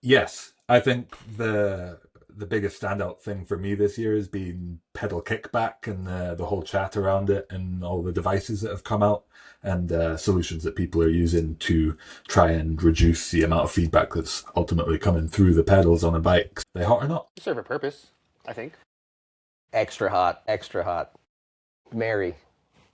Yes, I think the biggest standout thing for me this year has been pedal kickback and the whole chat around it and all the devices that have come out and solutions that people are using to try and reduce the amount of feedback that's ultimately coming through the pedals on a bike. Are they hot or not? They serve a purpose, I think. Extra hot, extra hot. Mary.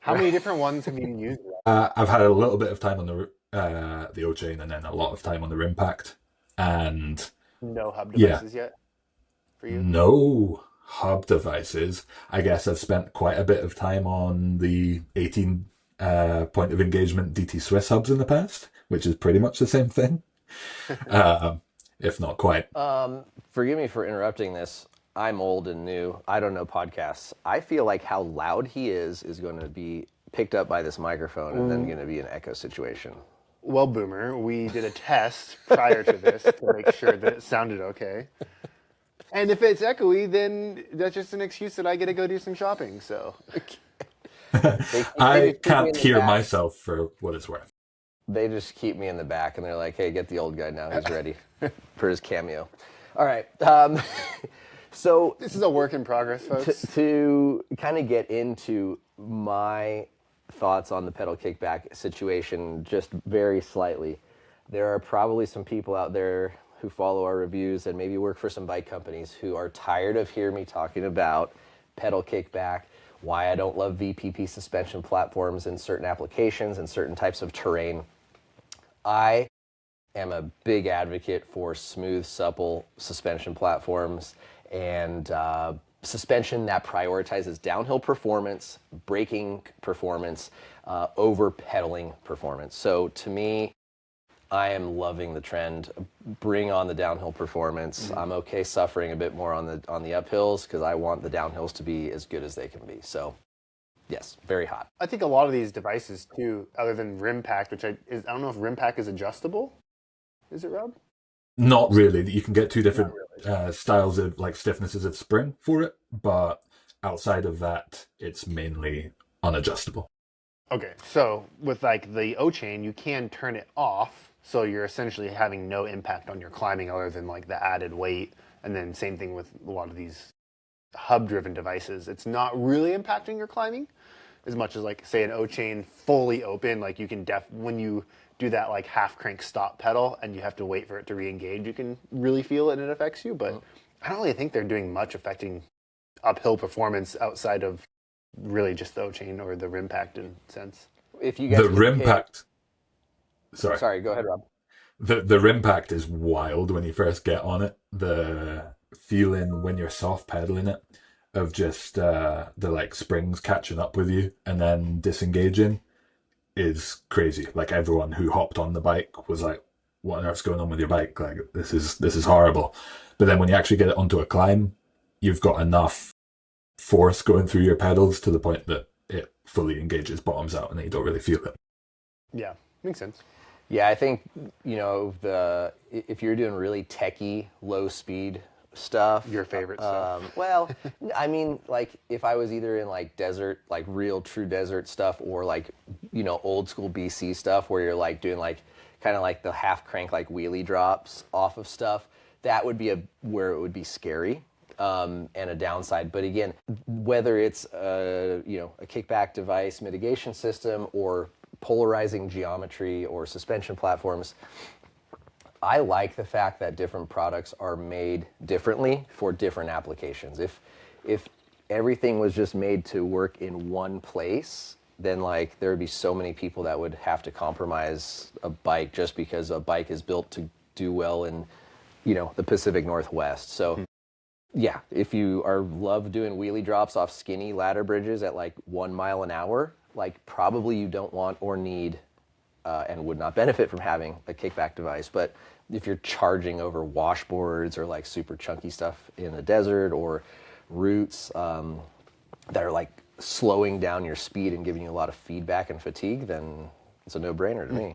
How many different ones have you used? I've had a little bit of time on the O chain and then a lot of time on the Impact, and No hub yeah, devices yet for you? no hub devices. I guess I've spent quite a bit of time on the 18 point of engagement DT Swiss hubs in the past, which is pretty much the same thing, um, if not quite. Forgive me for interrupting this. I'm old and new. I don't know podcasts. I feel like how loud he is going to be picked up by this microphone and then going to be an echo situation. Well, Boomer, we did a test prior to this to make sure that it sounded okay. And if it's echoey, then that's just an excuse that I get to go do some shopping. So I just keep me can't in the hear back. myself for what it's worth. They just keep me in the back, and they're like, "Hey, get the old guy now. He's ready for his cameo." All right. So this is a work in progress, folks. to kind of get into my thoughts on the pedal kickback situation just very slightly, there are probably some people out there who follow our reviews and maybe work for some bike companies who are tired of hearing me talking about pedal kickback, why I don't love VPP suspension platforms in certain applications and certain types of terrain. I am a big advocate for smooth, supple suspension platforms and suspension that prioritizes downhill performance, braking performance, over pedaling performance. So to me, I am loving the trend. Bring on the downhill performance. I'm okay suffering a bit more on the uphills because I want the downhills to be as good as they can be. So yes, very hot. I think a lot of these devices too, other than Rimpack, which I don't know if Rimpack is adjustable. Is it, Rob? Not really. You can get two Not different really. styles of like stiffnesses of spring for it, but outside of that, it's mainly unadjustable. Okay, so with like the O chain, you can turn it off, so you're essentially having no impact on your climbing other than like the added weight. And then same thing with a lot of these hub-driven devices. It's not really impacting your climbing as much as like say an O chain fully open. Like you can when you do that like half crank stop pedal and you have to wait for it to re-engage, you can really feel it and it affects you. But I don't really think they're doing much affecting uphill performance outside of really just the O chain or the Rimpact in sense. If you The guys could pick, Rimpact, sorry, sorry, go ahead, Rob. the Rimpact is wild when you first get on it. The feeling when you're soft pedaling it of just the like springs catching up with you and then disengaging is crazy. Like everyone who hopped on the bike was like, "What on earth's going on with your bike? Like this is horrible." But then when you actually get it onto a climb, you've got enough force going through your pedals to the point that it fully engages, bottoms out, and then you don't really feel it. Yeah, makes sense. Yeah, I think, if you're doing really techie, low speed stuff. Your favorite stuff. Well, I mean, like if I was either in like desert, like real true desert stuff, or like, old school BC stuff where you're like doing like kind of like the half crank, like wheelie drops off of stuff, that would be where it would be scary. And a downside. But again, whether it's a kickback device mitigation system or polarizing geometry or suspension platforms, I like the fact that different products are made differently for different applications. If everything was just made to work in one place, then like there would be so many people that would have to compromise a bike just because a bike is built to do well in the Pacific Northwest. So yeah, if you love doing wheelie drops off skinny ladder bridges at like 1 mile an hour, like probably you don't want or need and would not benefit from having a kickback device. But if you're charging over washboards or like super chunky stuff in the desert or routes that are like slowing down your speed and giving you a lot of feedback and fatigue, then it's a no-brainer to me.